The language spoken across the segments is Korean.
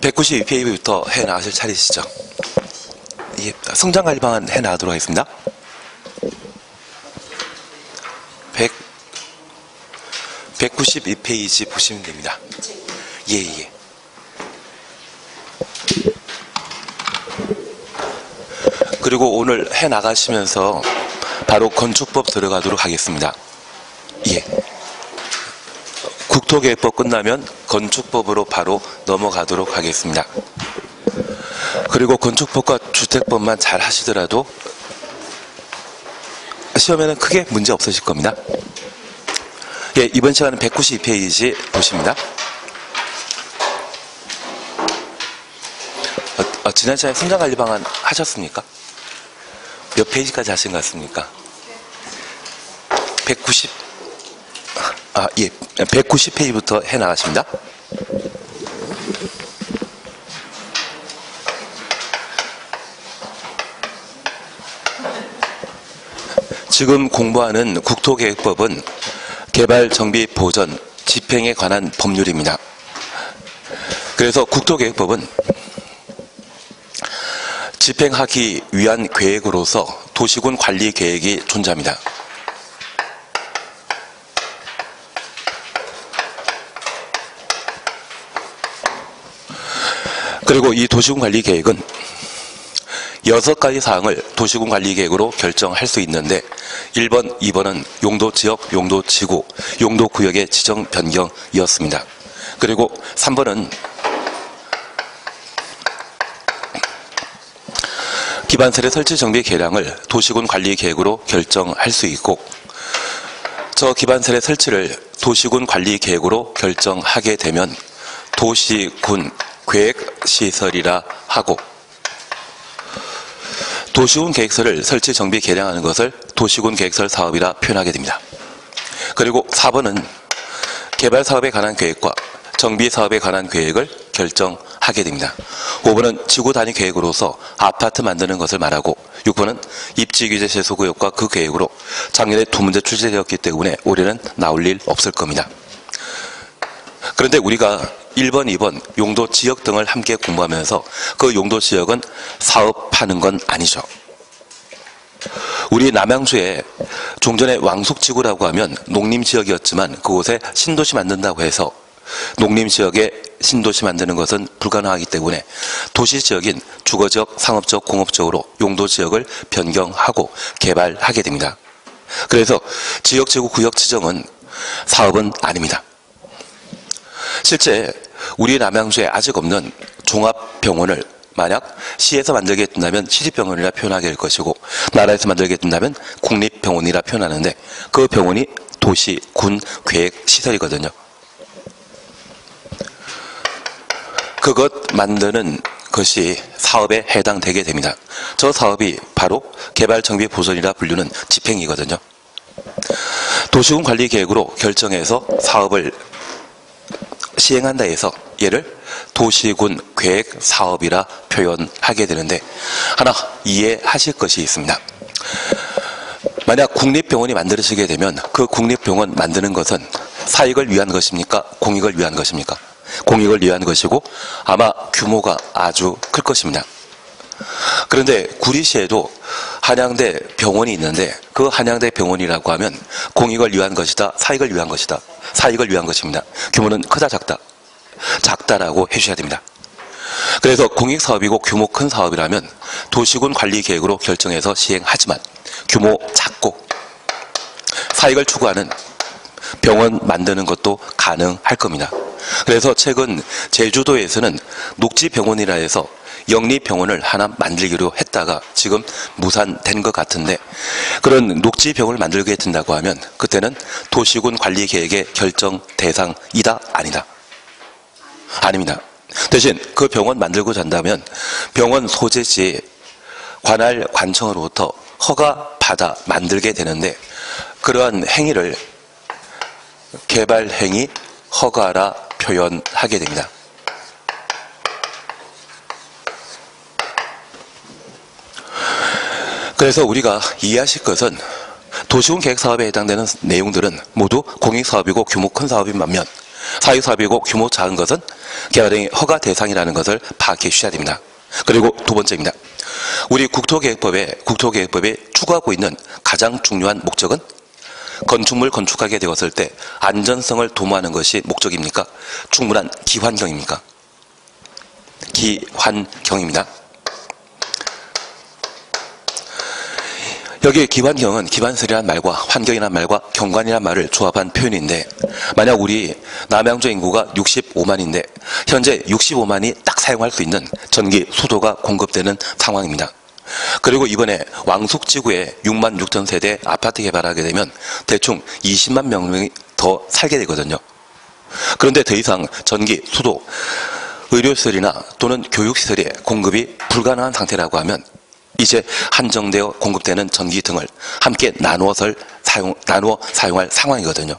192페이지부터 해 나가실 차례시죠. 성장관리 방안 해 나가도록 하겠습니다. 192페이지 보시면 됩니다. 예. 그리고 오늘 해 나가시면서 바로 건축법 들어가도록 하겠습니다. 예. 국토계획법 끝나면 건축법으로 바로 넘어가도록 하겠습니다. 그리고 건축법과 주택법만 잘 하시더라도 시험에는 크게 문제 없으실 겁니다. 예, 이번 시간은 192페이지 보십니다. 지난 시간에 성장관리 방안 하셨습니까? 몇 페이지까지 하신 것 같습니까? 190페이지부터 해 나가십니다. 지금 공부하는 국토계획법은 개발, 정비, 보전, 집행에 관한 법률입니다. 그래서 국토계획법은 집행하기 위한 계획으로서 도시군 관리 계획이 존재합니다. 그리고 이 도시군 관리 계획은 6가지 사항을 도시군 관리 계획으로 결정할 수 있는데 1번, 2번은 용도지역, 용도지구, 용도구역의 지정 변경이었습니다. 그리고 3번은 기반설의 설치 정비 계량을 도시군 관리 계획으로 결정할 수 있고 저 기반설의 설치를 도시군 관리 계획으로 결정하게 되면 도시군 계획시설이라 하고 도시군 계획서를 설치 정비 계량하는 것을 도시군 계획설 사업이라 표현하게 됩니다. 그리고 4번은 개발 사업에 관한 계획과 정비 사업에 관한 계획을 결정하게 됩니다. 5번은 지구 단위 계획으로서 아파트 만드는 것을 말하고 6번은 입지 규제 제소구역과 그 계획으로 작년에 2문제 출제되었기 때문에 올해는 나올 일 없을 겁니다. 그런데 우리가 1번, 2번 용도 지역 등을 함께 공부하면서 그 용도 지역은 사업하는 건 아니죠. 우리 남양주에 종전에 왕숙지구라고 하면 농림지역이었지만 그곳에 신도시 만든다고 해서 농림지역에 신도시 만드는 것은 불가능하기 때문에 도시지역인 주거지역, 상업지역, 공업지역으로 용도지역을 변경하고 개발하게 됩니다. 그래서 지역지구 구역 지정은 사업은 아닙니다. 실제 우리 남양주에 아직 없는 종합병원을 만약 시에서 만들게 된다면 시립병원이라 표현하게 될 것이고 나라에서 만들게 된다면 국립병원이라 표현하는데 그 병원이 도시, 군, 계획, 시설이거든요. 그것 만드는 것이 사업에 해당되게 됩니다. 저 사업이 바로 개발, 정비, 보전이라 불리는 집행이거든요. 도시군 관리 계획으로 결정해서 사업을 시행한다 해서 얘를 도시군 계획 사업이라 표현하게 되는데 하나 이해하실 것이 있습니다. 만약 국립병원이 만들어지게 되면 그 국립병원 만드는 것은 사익을 위한 것입니까? 공익을 위한 것입니까? 공익을 위한 것이고 아마 규모가 아주 클 것입니다. 그런데 구리시에도 한양대 병원이 있는데 그 한양대 병원이라고 하면 공익을 위한 것이다, 사익을 위한 것이다. 사익을 위한 것입니다. 규모는 크다, 작다? 작다라고 해주셔야 됩니다. 그래서 공익사업이고 규모 큰 사업이라면 도시군 관리 계획으로 결정해서 시행하지만 규모 작고 사익을 추구하는 병원 만드는 것도 가능할 겁니다. 그래서 최근 제주도에서는 녹지병원이라 해서 영리병원을 하나 만들기로 했다가 지금 무산된 것 같은데 그런 녹지병원을 만들게 된다고 하면 그때는 도시군 관리 계획의 결정 대상이다? 아니다? 아닙니다. 대신 그 병원 만들고자 한다면 병원 소재지에 관할 관청으로부터 허가 받아 만들게 되는데 그러한 행위를 개발행위 허가라 표현하게 됩니다. 그래서 우리가 이해하실 것은 도시군 계획사업에 해당되는 내용들은 모두 공익사업이고 규모 큰 사업인 반면 사익사업이고 규모 작은 것은 개발행위 허가 대상이라는 것을 파악해 주셔야 됩니다. 그리고 두 번째입니다. 우리 국토계획법에 추구하고 있는 가장 중요한 목적은 건축물 건축하게 되었을 때 안전성을 도모하는 것이 목적입니까? 충분한 기환경입니까? 기환경입니다. 여기 기환경은 기반설이라는 말과 환경이라는 말과 경관이라는 말을 조합한 표현인데, 만약 우리 남양주 인구가 65만인데 현재 65만이 딱 사용할 수 있는 전기, 수도가 공급되는 상황입니다. 그리고 이번에 왕숙지구에 6만 6천 세대 아파트 개발하게 되면 대충 20만 명이 더 살게 되거든요. 그런데 더 이상 전기, 수도, 의료시설이나 또는 교육시설의 공급이 불가능한 상태라고 하면 이제 한정되어 공급되는 전기 등을 함께 나누어 사용할 상황이거든요.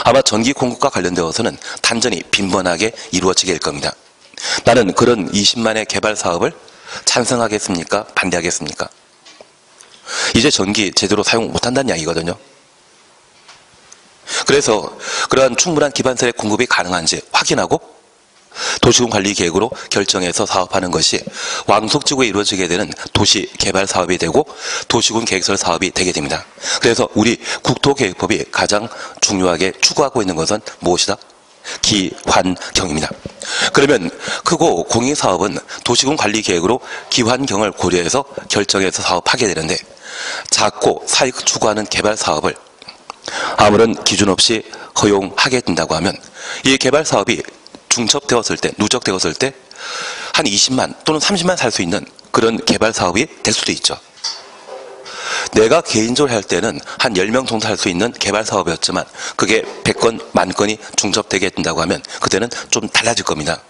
아마 전기 공급과 관련되어서는 단전이 빈번하게 이루어지게 될 겁니다. 나는 그런 20만의 개발 사업을 찬성하겠습니까? 반대하겠습니까? 이제 전기 제대로 사용 못한다는 이야기거든요. 그래서 그러한 충분한 기반설의 공급이 가능한지 확인하고 도시군관리계획으로 결정해서 사업하는 것이 왕숙지구에 이루어지게 되는 도시개발 사업이 되고 도시군계획설 사업이 되게 됩니다. 그래서 우리 국토계획법이 가장 중요하게 추구하고 있는 것은 무엇이다? 기환경입니다. 그러면 크고 공익사업은 도시군관리계획으로 기환경을 고려해서 결정해서 사업하게 되는데, 작고 사익 추구하는 개발사업을 아무런 기준 없이 허용하게 된다고 하면 이 개발사업이 중첩되었을 때, 누적되었을 때 한 20만 또는 30만 살 수 있는 그런 개발 사업이 될 수도 있죠. 내가 개인적으로 할 때는 한 10명 정도 할 수 있는 개발 사업이었지만 그게 100건, 만 건이 중첩되게 된다고 하면 그때는 좀 달라질 겁니다.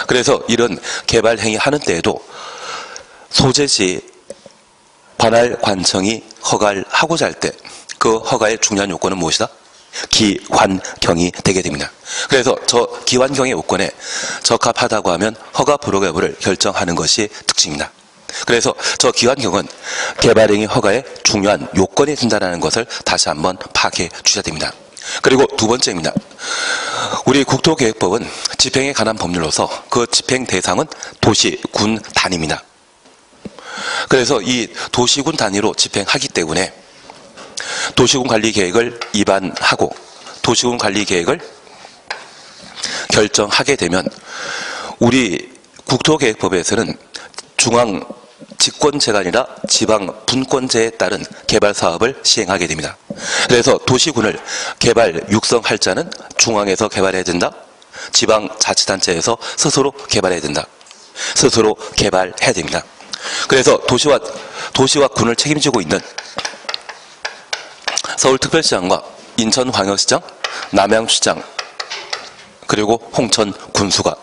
그래서 이런 개발 행위 하는 때에도 소재지 관할관청이 허가를 하고자 할 때 그 허가의 중요한 요건은 무엇이다? 기환경이 되게 됩니다. 그래서 저 기환경의 요건에 적합하다고 하면 허가 불허 여부를 결정하는 것이 특징입니다. 그래서 저 기환경은 개발행위 허가의 중요한 요건이 된다는 것을 다시 한번 파악해 주셔야 됩니다. 그리고 두 번째입니다. 우리 국토계획법은 집행에 관한 법률로서 그 집행 대상은 도시, 군 단위입니다. 그래서 이 도시군 단위로 집행하기 때문에 도시군관리계획을 입안하고 도시군관리계획을 결정하게 되면 우리 국토계획법에서는 중앙 집권제가 아니라 지방 분권제에 따른 개발사업을 시행하게 됩니다. 그래서 도시군을 개발 육성할 자는 중앙에서 개발해야 된다. 지방자치단체에서 스스로 개발해야 된다. 스스로 개발해야 됩니다. 그래서 도시와 군을 책임지고 있는 서울특별시장과 인천광역시장, 남양주시장, 그리고 홍천군수가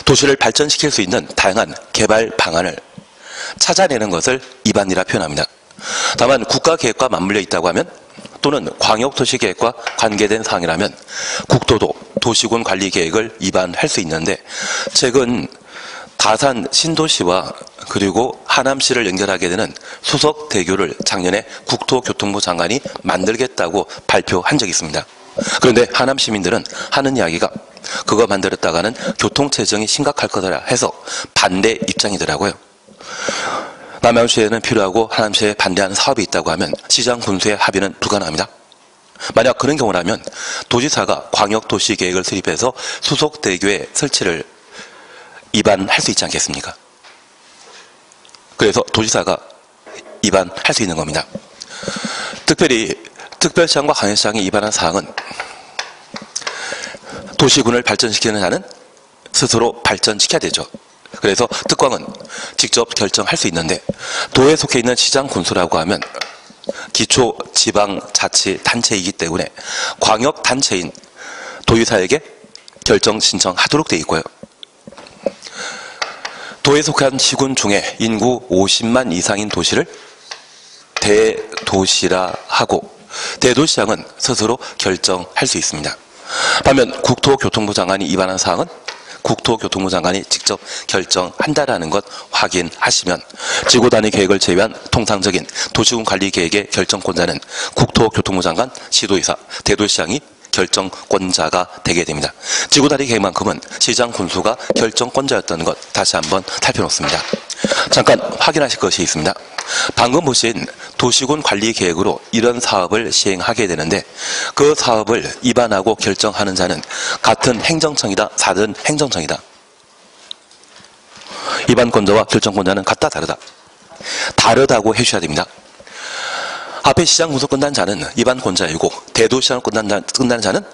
도시를 발전시킬 수 있는 다양한 개발 방안을 찾아내는 것을 입안이라 표현합니다. 다만 국가계획과 맞물려 있다고 하면 또는 광역도시계획과 관계된 사항이라면 국토도 도시군 관리계획을 입안할 수 있는데, 최근 다산 신도시와 그리고 하남시를 연결하게 되는 수석대교를 작년에 국토교통부 장관이 만들겠다고 발표한 적이 있습니다. 그런데 하남 시민들은 하는 이야기가 그거 만들었다가는 교통체증이 심각할 거다 해서 반대 입장이더라고요. 남양주에는 필요하고 하남시에 반대하는 사업이 있다고 하면 시장 군수의 합의는 불가능합니다. 만약 그런 경우라면 도지사가 광역도시계획을 수립해서 수속대교의 설치를 입안할 수 있지 않겠습니까? 그래서 도지사가 입안할 수 있는 겁니다. 특별히 특별시장과 광역시장이 입안한 사항은 도시군을 발전시키는 한은 스스로 발전시켜야 되죠. 그래서 특광은 직접 결정할 수 있는데, 도에 속해 있는 시장 군수라고 하면 기초 지방자치 단체이기 때문에 광역 단체인 도의사에게 결정 신청하도록 되어 있고요. 도에 속한 시군 중에 인구 50만 이상인 도시를 대도시라 하고, 대도시장은 스스로 결정할 수 있습니다. 반면 국토교통부 장관이 입안한 사항은 국토교통부 장관이 직접 결정한다라는 것 확인하시면, 지구단위 계획을 제외한 통상적인 도시군 관리 계획의 결정권자는 국토교통부 장관, 시도의사, 대도시장이 결정권자가 되게 됩니다. 지구단위 계획만큼은 시장 군수가 결정권자였던 것 다시 한번 살펴놓습니다. 잠깐 확인하실 것이 있습니다. 방금 보신 도시군 관리 계획으로 이런 사업을 시행하게 되는데 그 사업을 입안하고 결정하는 자는 같은 행정청이다, 다른 행정청이다. 입안권자와 결정권자는 같다, 다르다. 다르다고 해주셔야 됩니다. 앞에 시장 군수 끝난 자는 입안권자이고 대도시장을 끝난 자는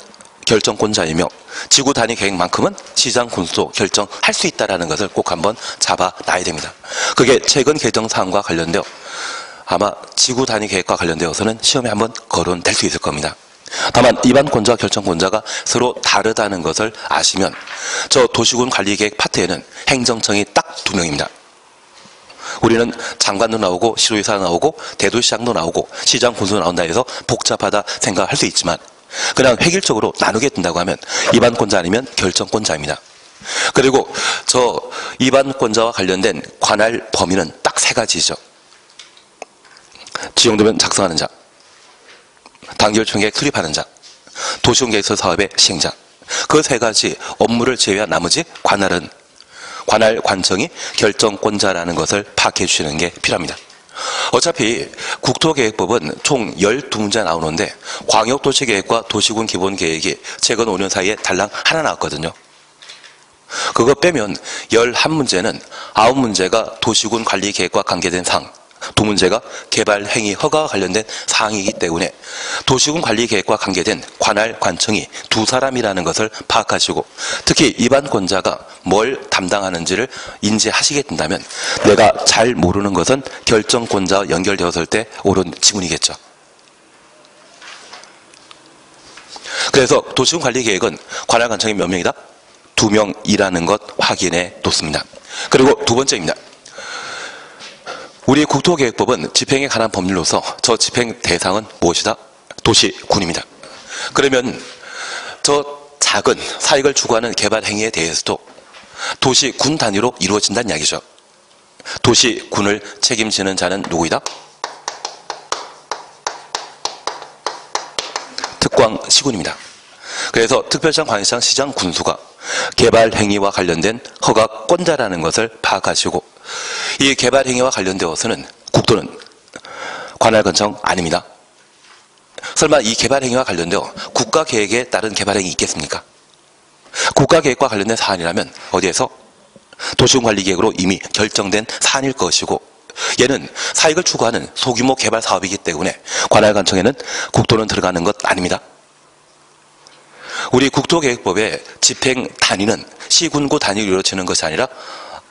결정권자이며 지구 단위 계획만큼은 시장 군수도 결정할 수 있다는 것을 꼭 한번 잡아놔야 됩니다. 그게 최근 개정 사항과 관련되어 아마 지구 단위 계획과 관련되어서는 시험에 한번 거론될 수 있을 겁니다. 다만 입안권자와 결정권자가 서로 다르다는 것을 아시면 저 도시군 관리계획 파트에는 행정청이 딱 2명입니다. 우리는 장관도 나오고 시도지사도 나오고 대도시장도 나오고 시장 군수도 나온다 해서 복잡하다 생각할 수 있지만 그냥 획일적으로 나누게 된다고 하면 입안권자 아니면 결정권자입니다. 그리고 저 입안권자와 관련된 관할 범위는 딱 3가지죠. 지정되면 작성하는 자, 단결총계획 수립하는 자, 도시군계획서 사업의 시행자. 그 3가지 업무를 제외한 나머지 관할은 관할 관청이 결정권자라는 것을 파악해 주시는 게 필요합니다. 어차피 국토계획법은 총 12문제 나오는데 광역도시계획과 도시군 기본계획이 최근 5년 사이에 달랑 하나 나왔거든요. 그거 빼면 11문제는 9문제가 도시군 관리계획과 관계된 사항, 2문제가 개발행위 허가와 관련된 사항이기 때문에 도시군 관리계획과 관계된 관할 관청이 2사람이라는 것을 파악하시고 특히 입안권자가 뭘 담당하는지를 인지하시게 된다면 내가 잘 모르는 것은 결정권자와 연결되었을 때 옳은 지문이겠죠. 그래서 도시군 관리계획은 관할 관청이 몇 명이다? 2명이라는 것 확인해 놓습니다. 그리고 2번째입니다. 우리 국토계획법은 집행에 관한 법률로서 저 집행 대상은 무엇이다? 도시군입니다. 그러면 저 작은 사익을 추구하는 개발 행위에 대해서도 도시군 단위로 이루어진다는 이야기죠. 도시군을 책임지는 자는 누구이다? 특광시군입니다. 그래서 특별시장, 광역시장, 시장, 군수가 개발 행위와 관련된 허가권자라는 것을 파악하시고 이 개발 행위와 관련되어서는 국토는 관할관청 아닙니다. 설마 이 개발 행위와 관련되어 국가계획에 따른 개발 행위 있겠습니까? 국가계획과 관련된 사안이라면 어디에서? 도시군관리계획으로 이미 결정된 사안일 것이고 얘는 사익을 추구하는 소규모 개발 사업이기 때문에 관할관청에는 국토는 들어가는 것 아닙니다. 우리 국토계획법의 집행 단위는 시군구 단위로 이루어지는 것이 아니라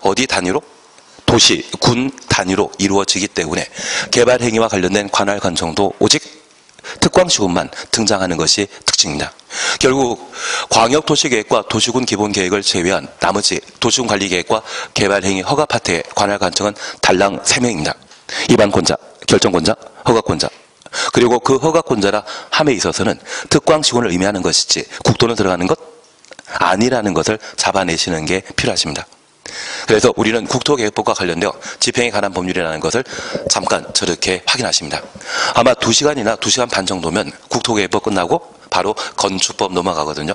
어디 단위로? 도시, 군 단위로 이루어지기 때문에 개발 행위와 관련된 관할 관청도 오직 특광시군만 등장하는 것이 특징입니다. 결국 광역도시계획과 도시군 기본계획을 제외한 나머지 도시군 관리계획과 개발 행위 허가 파트의 관할 관청은 달랑 3명입니다. 입안권자, 결정권자, 허가권자. 그리고 그 허가권자라 함에 있어서는 특광시군을 의미하는 것이지 국토는 들어가는 것 아니라는 것을 잡아내시는 게 필요하십니다. 그래서 우리는 국토계획법과 관련되어 집행에 관한 법률이라는 것을 잠깐 저렇게 확인하십니다. 아마 2시간이나 2시간 반 정도면 국토계획법 끝나고 바로 건축법 넘어가거든요.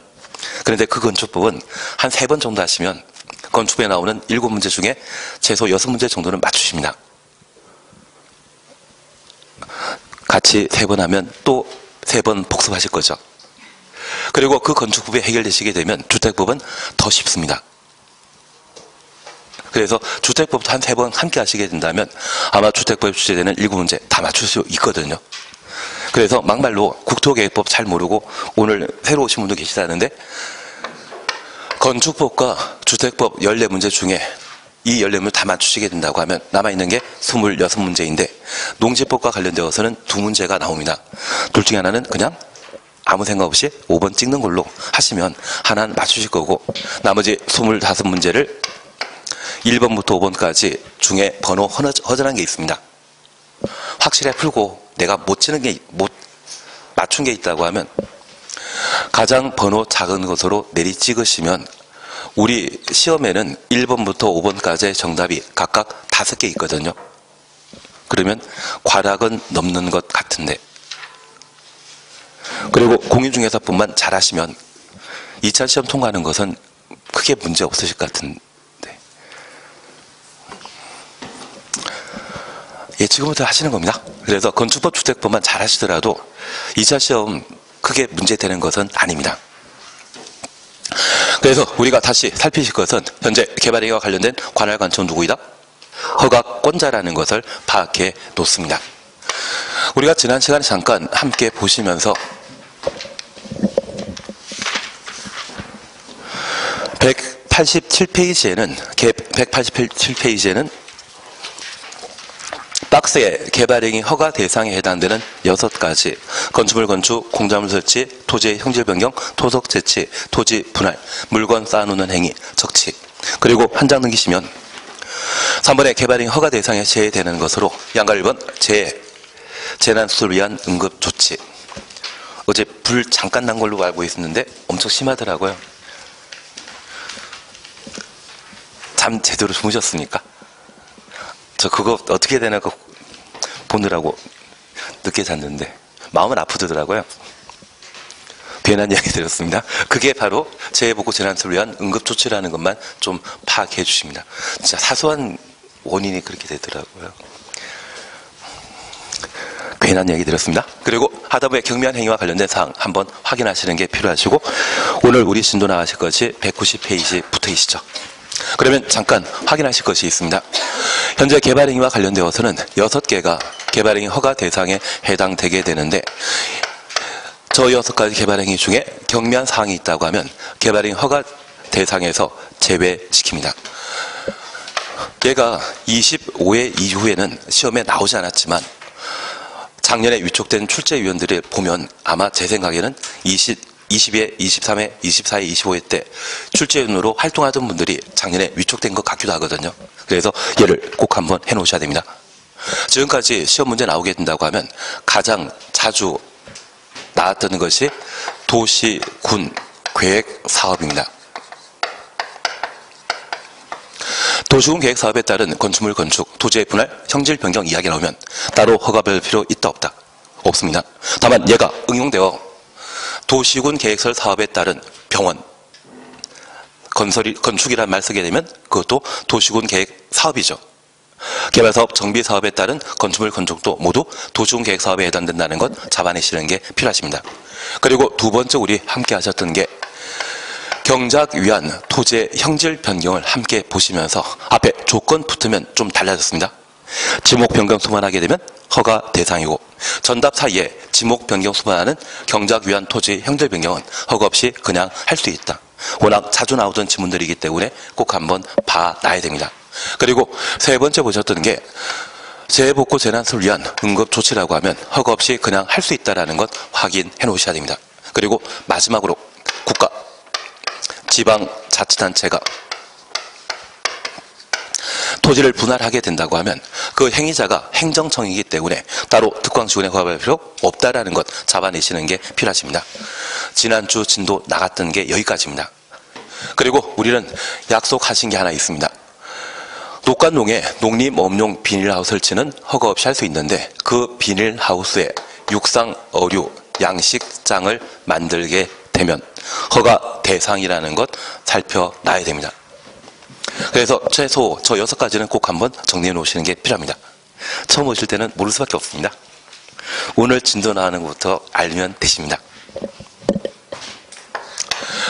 그런데 그 건축법은 한 3번 정도 하시면 건축법에 나오는 7문제 중에 최소 6문제 정도는 맞추십니다. 같이 3번 하면 또 3번 복습하실 거죠. 그리고 그 건축법이 해결되시게 되면 주택법은 더 쉽습니다. 그래서 주택법도 한 3번 함께 하시게 된다면 아마 주택법에 출제되는 7문제 다 맞출 수 있거든요. 그래서 막말로 국토계획법 잘 모르고 오늘 새로 오신 분도 계시다는데 건축법과 주택법 14문제 중에 이 14문제 다 맞추시게 된다고 하면 남아있는 게 26문제인데 농지법과 관련되어서는 2문제가 나옵니다. 둘 중에 하나는 그냥 아무 생각 없이 5번 찍는 걸로 하시면 하나는 맞추실 거고 나머지 25문제를 1번부터 5번까지 중에 번호 허전한 게 있습니다. 확실히 풀고 내가 못 맞춘 게 있다고 하면 가장 번호 작은 것으로 내리 찍으시면 우리 시험에는 1번부터 5번까지의 정답이 각각 5개 있거든요. 그러면 과락은 넘는 것 같은데 그리고 공인중개사뿐만 잘하시면 2차 시험 통과하는 것은 크게 문제 없으실 것 같은데. 예, 지금부터 하시는 겁니다. 그래서 건축법 주택법만 잘하시더라도 2차 시험 크게 문제되는 것은 아닙니다. 그래서 우리가 다시 살피실 것은 현재 개발행위와 관련된 관할 관청은 누구이다? 허가권자라는 것을 파악해 놓습니다. 우리가 지난 시간에 잠깐 함께 보시면서 187페이지에는 박스에 개발행위 허가 대상에 해당되는 6가지 건축물 건축, 공작물 설치, 토지의 형질 변경, 토속 재치, 토지 분할, 물건 쌓아놓는 행위, 적치, 그리고 한 장 넘기시면 3번에 개발행위 허가 대상에 제외되는 것으로 양가 1번 재난수를 위한 응급조치. 어제 불 잠깐 난 걸로 알고 있었는데 엄청 심하더라고요. 잠 제대로 주무셨습니까? 저 그거 어떻게 되나 그 보느라고 늦게 잤는데 마음은 아프더라고요. 괜한 이야기 드렸습니다. 그게 바로 재해복구 재난수를 위한 응급조치라는 것만 좀 파악해 주십니다. 진짜 사소한 원인이 그렇게 되더라고요. 괜한 이야기 드렸습니다. 그리고 하다보의 경미한 행위와 관련된 사항 한번 확인하시는 게 필요하시고, 오늘 우리 진도 나가실 것이 190페이지부터 이시죠. 그러면 잠깐 확인하실 것이 있습니다. 현재 개발행위와 관련되어서는 6개가 개발행위 허가 대상에 해당되게 되는데, 저 6가지 개발행위 중에 경미한 사항이 있다고 하면 개발행위 허가 대상에서 제외시킵니다. 얘가 25회 이후에는 시험에 나오지 않았지만 작년에 위촉된 출제위원들을 보면 아마 제 생각에는 22회, 23회, 24회, 25회 때 출제위원으로 활동하던 분들이 작년에 위촉된 것 같기도 하거든요. 그래서 얘를 꼭 한번 해놓으셔야 됩니다. 지금까지 시험 문제 나오게 된다고 하면 가장 자주 나왔던 것이 도시, 군, 계획 사업입니다. 도시군 계획 사업에 따른 건축물 건축, 토지의 분할, 형질 변경 이야기 나오면 따로 허가받을 필요 있다 없다? 없습니다. 다만 얘가 응용되어 도시군 계획설 사업에 따른 병원, 건축이라는 말 쓰게 되면 그것도 도시군 계획 사업이죠. 개발사업, 정비사업에 따른 건축물 건축도 모두 도시군 계획 사업에 해당된다는 것 잡아내시는 게 필요하십니다. 그리고 두 번째 우리 함께 하셨던 게 경작 위한 토지의 형질 변경을 함께 보시면서 앞에 조건 붙으면 좀 달라졌습니다. 지목 변경 수반하게 되면 허가 대상이고, 전답 사이에 지목 변경 수반하는 경작 위한 토지 형질 변경은 허가 없이 그냥 할 수 있다. 워낙 자주 나오던 지문들이기 때문에 꼭 한번 봐놔야 됩니다. 그리고 세 번째 보셨던 게 재해복구 재난수를 위한 응급조치라고 하면 허가 없이 그냥 할 수 있다는 것 확인해 놓으셔야 됩니다. 그리고 마지막으로 국가, 지방자치단체가 토지를 분할하게 된다고 하면 그 행위자가 행정청이기 때문에 따로 특광지원에 허가받을 필요 없다라는 것 잡아내시는 게 필요하십니다. 지난주 진도 나갔던 게 여기까지입니다. 그리고 우리는 약속하신 게 하나 있습니다. 녹간농에 농림업용 비닐하우스 설치는 허가 없이 할 수 있는데 그 비닐하우스에 육상, 어류, 양식장을 만들게 되면 허가 대상이라는 것 살펴놔야 됩니다. 그래서 최소 저 6가지는 꼭 한번 정리해 놓으시는 게 필요합니다. 처음 오실 때는 모를 수밖에 없습니다. 오늘 진도 나가는 것부터 알면 되십니다.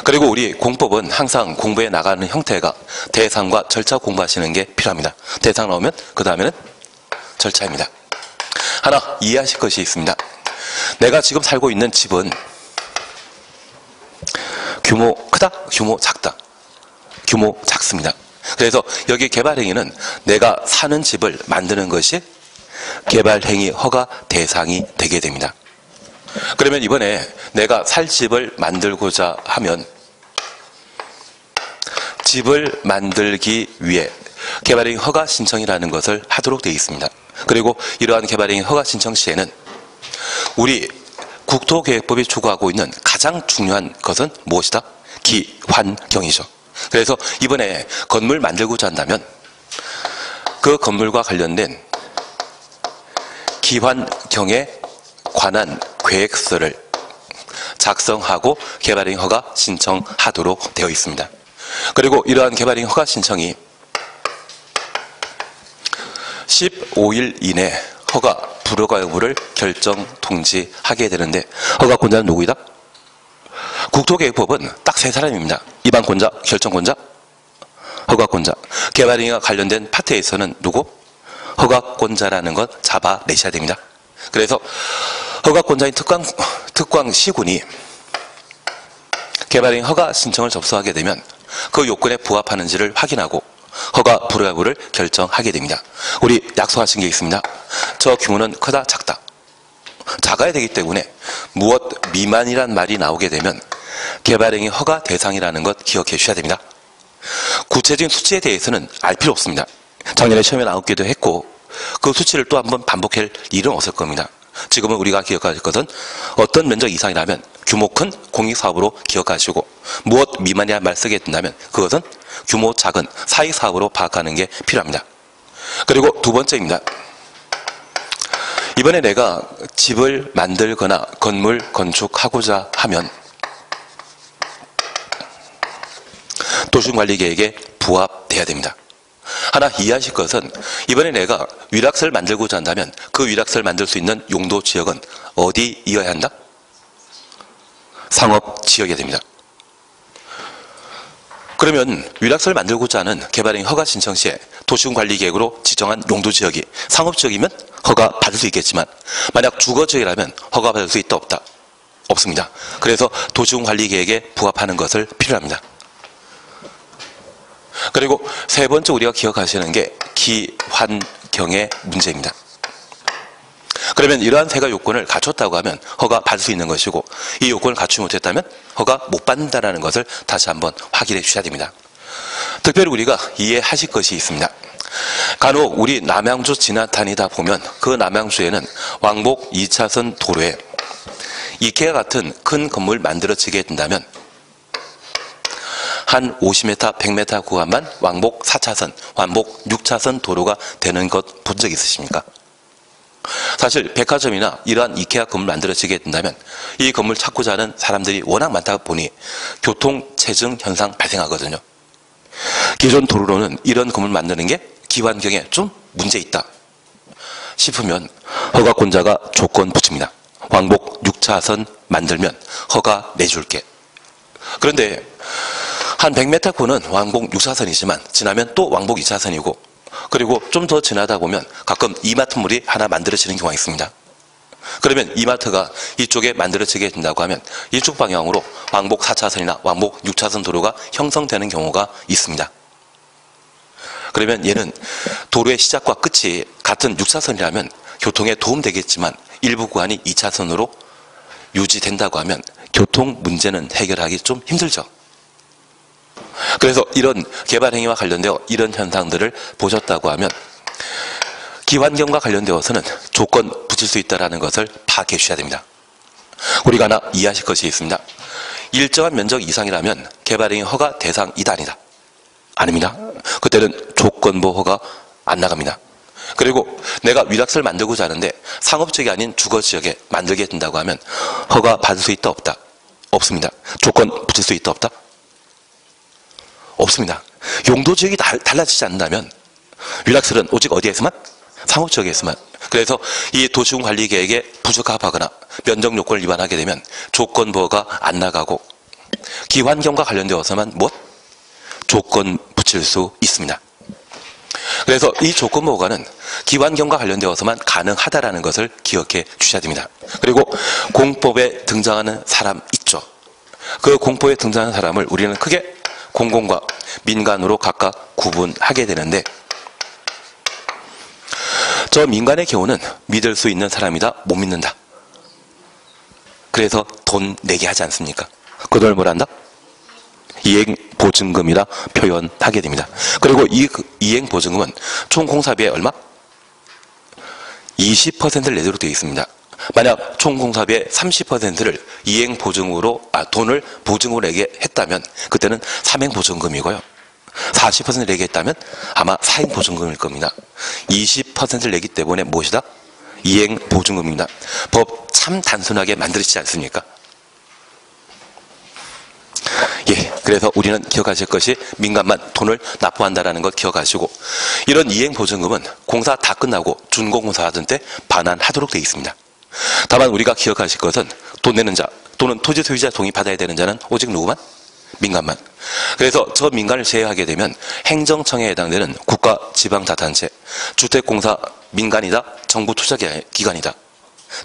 그리고 우리 공법은 항상 공부해 나가는 형태가 대상과 절차 공부하시는 게 필요합니다. 대상 나오면 그 다음에는 절차입니다. 하나 이해하실 것이 있습니다. 내가 지금 살고 있는 집은 규모 크다? 규모 작다? 규모 작습니다. 그래서 여기 개발행위는 내가 사는 집을 만드는 것이 개발행위 허가 대상이 되게 됩니다. 그러면 이번에 내가 살 집을 만들고자 하면 집을 만들기 위해 개발행위 허가 신청이라는 것을 하도록 되어 있습니다. 그리고 이러한 개발행위 허가 신청 시에는 우리 국토계획법이 추구하고 있는 가장 중요한 것은 무엇이다? 기환경이죠. 그래서 이번에 건물 만들고자 한다면 그 건물과 관련된 기환경에 관한 계획서를 작성하고 개발행위 허가 신청하도록 되어 있습니다. 그리고 이러한 개발행위 허가 신청이 15일 이내 허가 불허가 여부를 결정 통지하게 되는데 허가권자는 누구이다? 국토계획법은 딱 세 사람입니다. 입안권자, 결정권자, 허가권자. 개발행위와 관련된 파트에서는 누구? 허가권자라는 것 잡아내셔야 됩니다. 그래서 허가권자인 특광시군이 개발행위 허가 신청을 접수하게 되면 그 요건에 부합하는지를 확인하고 허가 불허 여부를 결정하게 됩니다. 우리 약속하신 게 있습니다. 저 규모는 크다 작다. 작아야 되기 때문에 무엇 미만이란 말이 나오게 되면 개발행위 허가 대상이라는 것 기억해 주셔야 됩니다. 구체적인 수치에 대해서는 알 필요 없습니다. 작년에 시험에 나오기도 했고 그 수치를 또 한번 반복할 일은 없을 겁니다. 지금은 우리가 기억할 것은 어떤 면적 이상이라면 규모 큰 공익사업으로 기억하시고 무엇 미만이란 말 쓰게 된다면 그것은 규모 작은 사익사업으로 파악하는 게 필요합니다. 그리고 두 번째입니다. 이번에 내가 집을 만들거나 건물 건축하고자 하면 도시관리계획에 부합돼야 됩니다. 하나 이해하실 것은 이번에 내가 위락설을 만들고자 한다면 그 위락설을 만들 수 있는 용도 지역은 어디이어야 한다? 상업지역이어야 됩니다. 그러면 위락설을 만들고자 하는 개발행위 허가 신청 시에 도시군관리계획으로 지정한 용도지역이 상업지역이면 허가 받을 수 있겠지만 만약 주거지역이라면 허가 받을 수 있다 없다? 없습니다. 그래서 도시군관리계획에 부합하는 것을 필요합니다. 그리고 세 번째 우리가 기억하시는 게 기환경의 문제입니다. 그러면 이러한 세 가지 요건을 갖췄다고 하면 허가 받을 수 있는 것이고 이 요건을 갖추지 못했다면 허가 못 받는다는 것을 다시 한번 확인해 주셔야 됩니다. 특별히 우리가 이해하실 것이 있습니다. 간혹 우리 남양주 지나다니다 보면 그 남양주에는 왕복 2차선 도로에 이케아 같은 큰 건물 만들어지게 된다면 한 50m, 100m 구간만 왕복 4차선, 왕복 6차선 도로가 되는 것 본 적 있으십니까? 사실 백화점이나 이러한 이케아 건물 만들어지게 된다면 이 건물 찾고자 하는 사람들이 워낙 많다 보니 교통체증 현상 발생하거든요. 기존 도로로는 이런 건물 만드는 게 기환경에 좀 문제 있다 싶으면 허가권자가 조건 붙입니다. 왕복 6차선 만들면 허가 내줄게. 그런데 한 100m권은 왕복 6차선이지만 지나면 또 왕복 2차선이고 그리고 좀 더 지나다 보면 가끔 이마트물이 하나 만들어지는 경우가 있습니다. 그러면 이마트가 이쪽에 만들어지게 된다고 하면 이쪽 방향으로 왕복 4차선이나 왕복 6차선 도로가 형성되는 경우가 있습니다. 그러면 얘는 도로의 시작과 끝이 같은 6차선이라면 교통에 도움되겠지만 일부 구간이 2차선으로 유지된다고 하면 교통 문제는 해결하기 좀 힘들죠. 그래서 이런 개발행위와 관련되어 이런 현상들을 보셨다고 하면 기환경과 관련되어서는 조건 붙일 수 있다는 것을 파악해 주셔야 됩니다. 우리가 하나 이해하실 것이 있습니다. 일정한 면적 이상이라면 개발행위 허가 대상이다 아니다? 아닙니다. 그때는 조건부 허가 안 나갑니다. 그리고 내가 위락설을 만들고자 하는데 상업지역이 아닌 주거지역에 만들게 된다고 하면 허가 받을 수 있다 없다? 없습니다. 조건 붙일 수 있다 없다? 없습니다. 용도지역이 달라지지 않는다면 위락설은 오직 어디에서만? 상업지역에서만. 그래서 이 도시군관리계획에 부적합하거나 면적 요건을 위반하게 되면 조건부호가 안 나가고 기환경과 관련되어서만 뭐? 조건 붙일 수 있습니다. 그래서 이 조건부호가는 기환경과 관련되어서만 가능하다라는 것을 기억해 주셔야 됩니다. 그리고 공법에 등장하는 사람 있죠. 그 공법에 등장하는 사람을 우리는 크게 공공과 민간으로 각각 구분하게 되는데 저 민간의 경우는 믿을 수 있는 사람이다, 못 믿는다. 그래서 돈 내게 하지 않습니까? 그 돈을 뭘 한다? 이행보증금이라 표현하게 됩니다. 그리고 이 이행보증금은 총 공사비의 얼마? 20%를 내도록 되어 있습니다. 만약 총 공사비의 30%를 돈을 보증으로 내게 했다면 그때는 삼행보증금이고요. 40%를 내게 했다면 아마 사행보증금일 겁니다. 20%를 내기 때문에 무엇이다? 이행보증금입니다. 법 참 단순하게 만들어지지 않습니까? 예, 그래서 우리는 기억하실 것이 민간만 돈을 납부한다라는 걸 기억하시고, 이런 이행보증금은 공사 다 끝나고 준공사 하던 때 반환하도록 되어 있습니다. 다만 우리가 기억하실 것은 돈 내는 자 또는 토지 소유자 동의 받아야 되는 자는 오직 누구만? 민간만. 그래서 저 민간을 제외하게 되면 행정청에 해당되는 국가 지방자치단체, 주택공사 민간이다, 정부 투자기관이다.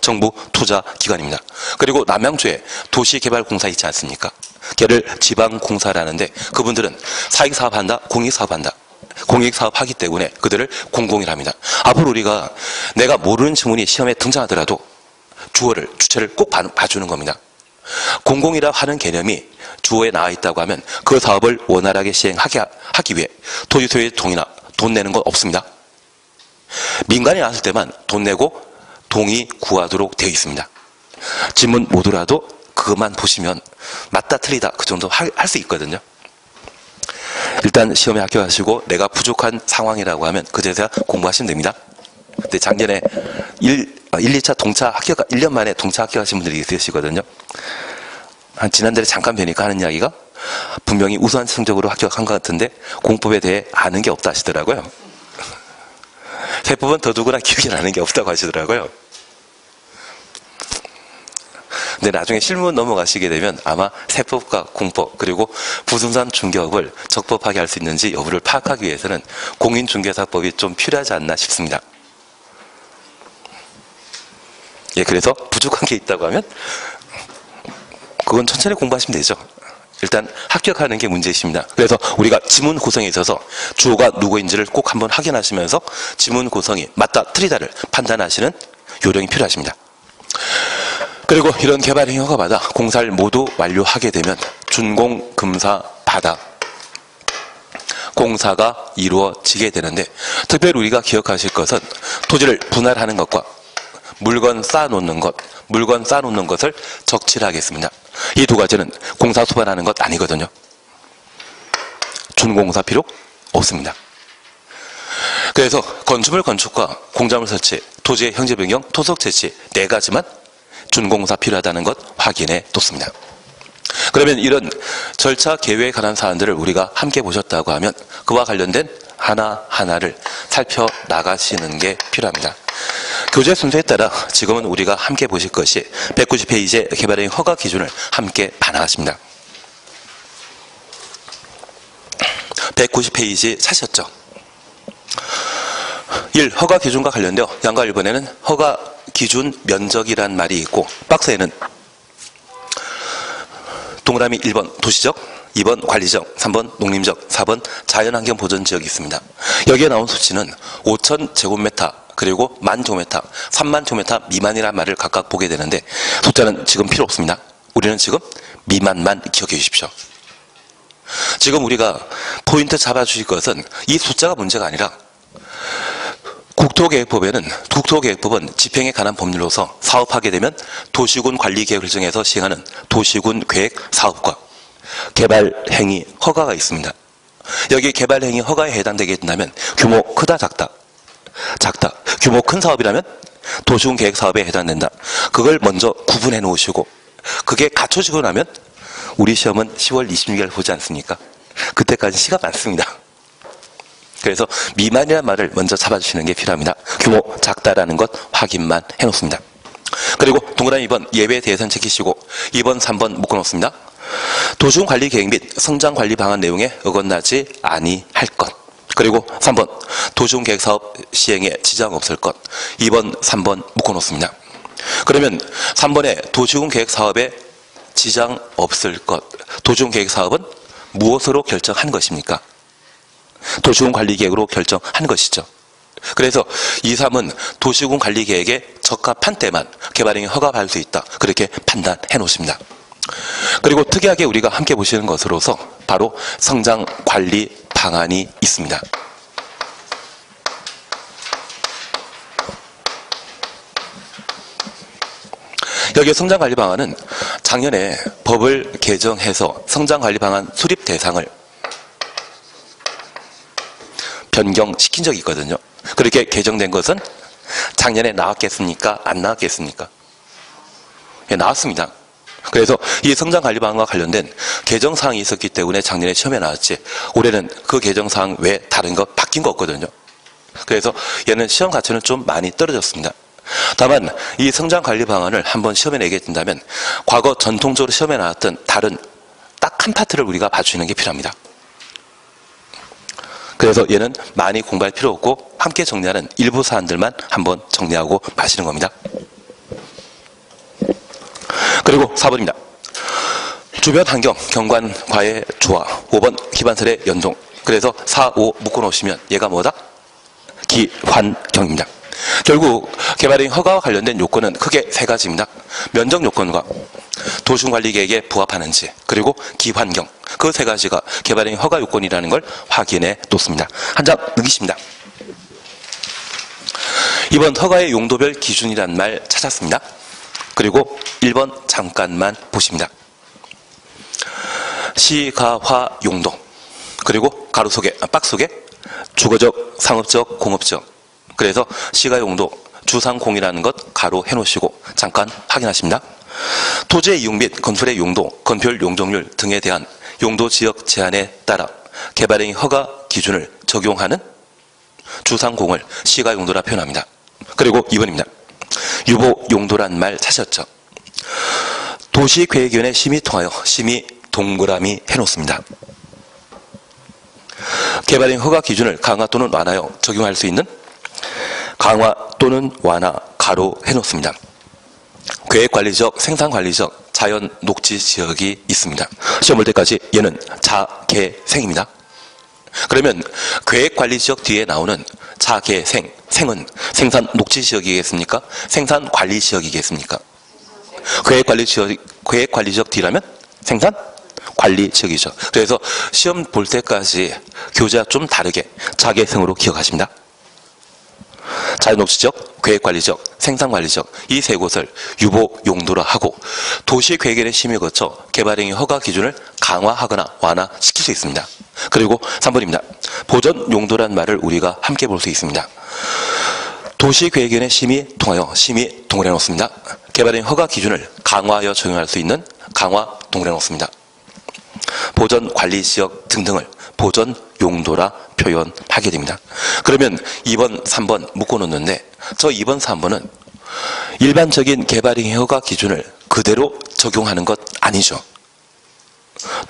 정부 투자기관입니다. 그리고 남양주에 도시개발공사 있지 않습니까? 걔를 지방공사라는데 그분들은 사익사업한다, 공익사업한다. 공익사업하기 때문에 그들을 공공이랍니다. 앞으로 우리가 내가 모르는 지문이 시험에 등장하더라도 주어를, 주체를 꼭 봐주는 겁니다. 공공이라 하는 개념이 주어에 나와 있다고 하면 그 사업을 원활하게 시행하기 위해 토지 소유의 동의나 돈 내는 건 없습니다. 민간이 나왔을 때만 돈 내고 동의 구하도록 되어 있습니다. 지문 모두라도 그것만 보시면 맞다 틀리다 그 정도 할 수 있거든요. 일단 시험에 합격하시고 내가 부족한 상황이라고 하면 그제서야 공부하시면 됩니다. 근데 작년에 2차 동차 합격, 1년 만에 동차 합격하신 분들이 있으시거든요. 지난달에 잠깐 뵈니까 하는 이야기가 분명히 우수한 성적으로 합격한 것 같은데 공법에 대해 아는 게 없다 하시더라고요. 세법은 더 누구나 기억이 나는 게 없다고 하시더라고요. 근데 나중에 실무 넘어가시게 되면 아마 세법과 공법 그리고 부동산 중개업을 적법하게 할 수 있는지 여부를 파악하기 위해서는 공인중개사법이 좀 필요하지 않나 싶습니다. 예, 그래서 부족한 게 있다고 하면 그건 천천히 공부하시면 되죠. 일단 합격하는 게 문제이십니다. 그래서 우리가 지문 구성에 있어서 주어가 누구인지를 꼭 한번 확인하시면서 지문 구성이 맞다 틀리다를 판단하시는 요령이 필요하십니다. 그리고 이런 개발행위 허가받아 공사를 모두 완료하게 되면 준공 금사 받아 공사가 이루어지게 되는데, 특별히 우리가 기억하실 것은 토지를 분할하는 것과 물건 쌓아놓는 것을 적치하겠습니다. 이 두 가지는 공사 소반하는 것 아니거든요. 준공사 필요 없습니다. 그래서 건축물 건축과 공작물 설치, 토지의 형질 변경, 토속 채취 네 가지만 준공사 필요하다는 것 확인해 뒀습니다. 그러면 이런 절차 계획에 관한 사안들을 우리가 함께 보셨다고 하면 그와 관련된 하나하나를 살펴나가시는 게 필요합니다. 교재 순서에 따라 지금은 우리가 함께 보실 것이 190페이지의 개발행위 허가 기준을 함께 봐나가십니다. 190페이지 찾으셨죠? 1. 허가 기준과 관련되어 양과 1번에는 허가 기준 면적이란 말이 있고 박스에는 동그라미 1번 도시적, 2번 관리적, 3번 농림적, 4번 자연환경 보전지역이 있습니다. 여기에 나온 수치는 5,000제곱미터 그리고 10,000제곱미터, 30,000제곱미터 미만이라는 말을 각각 보게 되는데 숫자는 지금 필요 없습니다. 우리는 지금 미만만 기억해 주십시오. 지금 우리가 포인트 잡아주실 것은 이 숫자가 문제가 아니라 국토계획법은 집행에 관한 법률로서 사업하게 되면 도시군 관리계획을 정해서 시행하는 도시군 계획 사업과 개발행위 허가가 있습니다. 여기 개발행위 허가에 해당되게 된다면 규모 크다 작다. 규모 큰 사업이라면 도시군 계획 사업에 해당된다. 그걸 먼저 구분해 놓으시고 그게 갖춰지고 나면 우리 시험은 10월 26일 보지 않습니까? 그때까지 시간 많습니다. 그래서 미만이라는 말을 먼저 잡아주시는 게 필요합니다. 규모 작다라는 것 확인만 해놓습니다. 그리고 동그라미 2번 예외 대선 지키시고 2번, 3번 묶어놓습니다. 도시군 관리 계획 및 성장 관리 방안 내용에 어긋나지 아니할 것. 그리고 3번 도시군 계획 사업 시행에 지장 없을 것. 2번, 3번 묶어놓습니다. 그러면 3번에 도시군 계획 사업에 지장 없을 것. 도시군 계획 사업은 무엇으로 결정한 것입니까? 도시군 관리계획으로 결정한 것이죠. 그래서 2, 3은 도시군 관리계획에 적합한 때만 개발행위 허가받을 수 있다. 그렇게 판단해 놓습니다. 그리고 특이하게 우리가 함께 보시는 것으로서 바로 성장관리 방안이 있습니다. 여기 성장관리 방안은 작년에 법을 개정해서 성장관리 방안 수립 대상을 변경시킨 적이 있거든요. 그렇게 개정된 것은 작년에 나왔겠습니까? 안 나왔겠습니까? 예, 나왔습니다. 그래서 이 성장관리 방안과 관련된 개정사항이 있었기 때문에 작년에 시험에 나왔지, 올해는 그 개정사항 외에 다른 거 바뀐 거 없거든요. 그래서 얘는 시험 가치는 좀 많이 떨어졌습니다. 다만 이 성장관리 방안을 한번 시험에 내게 된다면 과거 전통적으로 시험에 나왔던 다른 딱 한 파트를 우리가 봐주는 게 필요합니다. 그래서 얘는 많이 공부할 필요 없고 함께 정리하는 일부 사안들만 한번 정리하고 마시는 겁니다. 그리고 4번입니다. 주변 환경, 경관, 과의 조화. 5번 기반설의 연동. 그래서 4, 5 묶어놓으시면 얘가 뭐다? 기환경입니다. 결국 개발행 허가와 관련된 요건은 크게 세 가지입니다. 면적 요건과 도시관리계획에 부합하는지, 그리고 기환경. 그 세 가지가 개발행 허가 요건이라는 걸 확인해 놓습니다. 한 장 넘기십니다. 이번 허가의 용도별 기준이란 말 찾았습니다. 그리고 1번 잠깐만 보십니다. 시가화 용도, 그리고 가로 속에, 박 속에 주거적, 상업적, 공업적. 그래서 시가 용도, 주상공이라는 것 가로 해놓으시고 잠깐 확인하십니다. 토지의 이용 및 건설의 용도, 건폐율 용적률 등에 대한 용도 지역 제한에 따라 개발행위 허가 기준을 적용하는 주상공을 시가 용도라 표현합니다. 그리고 2번입니다. 유보 용도란 말 찾으셨죠? 도시계획위원회 심의 통하여 심의 동그라미 해놓습니다. 개발행 허가 기준을 강화 또는 완화하여 적용할 수 있는 강화 또는 완화 가로 해놓습니다. 계획관리적, 생산관리적, 자연 녹지 지역이 있습니다. 시험 볼 때까지 얘는 자개생입니다. 그러면 계획관리지역 뒤에 나오는 자개생, 생은 생산 녹지 지역이겠습니까? 생산 관리 지역이겠습니까? 계획관리지역 뒤라면 생산 관리 지역이죠. 그래서 시험 볼 때까지 교재와 좀 다르게 자개생으로 기억하십니다. 자연녹지지역, 계획관리지역, 생산관리지역 이 세 곳을 유보 용도로 하고 도시계획위원회 심의 거쳐 개발행위 허가 기준을 강화하거나 완화시킬 수 있습니다. 그리고 3번입니다. 보전 용도란 말을 우리가 함께 볼 수 있습니다. 도시계획위원회 심의 통하여 심의 동을 해놓습니다. 개발행위 허가 기준을 강화하여 적용할 수 있는 강화 동을 해놓습니다. 보전 관리지역 등등을 보전 용도라 표현하게 됩니다. 그러면 2번, 3번 묶어놓는데 저 2번, 3번은 일반적인 개발행위 허가 기준을 그대로 적용하는 것 아니죠.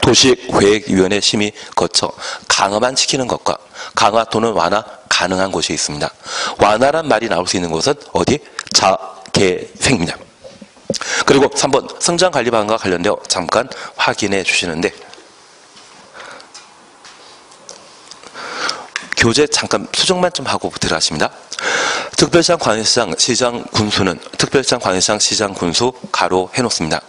도시계획위원회 심의 거쳐 강화만 시키는 것과 강화 또는 완화 가능한 곳이 있습니다. 완화란 말이 나올 수 있는 곳은 어디? 자개생입니다. 그리고 3번 성장관리 방안과 관련되어 잠깐 확인해 주시는데 교재 잠깐 수정만 좀 하고 들어가십니다. 특별시장, 광역시장, 시장 군수는 특별시장, 광역시장, 시장 군수 가로 해놓습니다.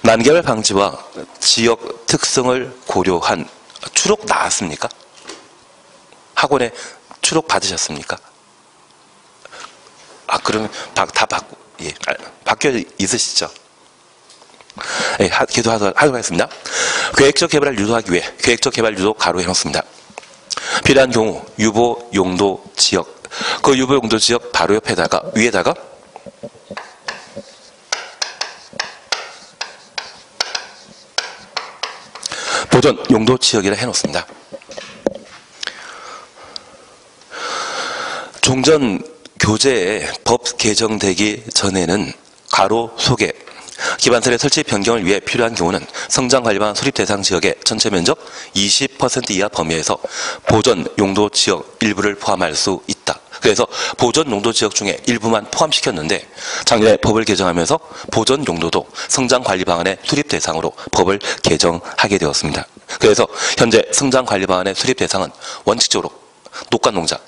난개발 방지와 지역 특성을 고려한 추록 나왔습니까? 학원에 추록 받으셨습니까? 아, 그러면 예, 바뀌어 있으시죠? 예, 기도하도록 하겠습니다. 계획적 개발을 유도하기 위해 계획적 개발 유도 가로 해놓습니다. 필요한 경우 유보 용도 지역, 그 유보 용도 지역 바로 옆에다가 위에다가 보전 용도 지역이라 해놓습니다. 종전 교재에 법 개정되기 전에는 가로 속에 기반설의 설치 변경을 위해 필요한 경우는 성장관리방안 수립 대상 지역의 전체 면적 20% 이하 범위에서 보전 용도 지역 일부를 포함할 수 있다. 그래서 보전 용도 지역 중에 일부만 포함시켰는데 작년에 법을 개정하면서 보전 용도도 성장관리방안의 수립 대상으로 법을 개정하게 되었습니다. 그래서 현재 성장관리방안의 수립 대상은 원칙적으로 녹간농장,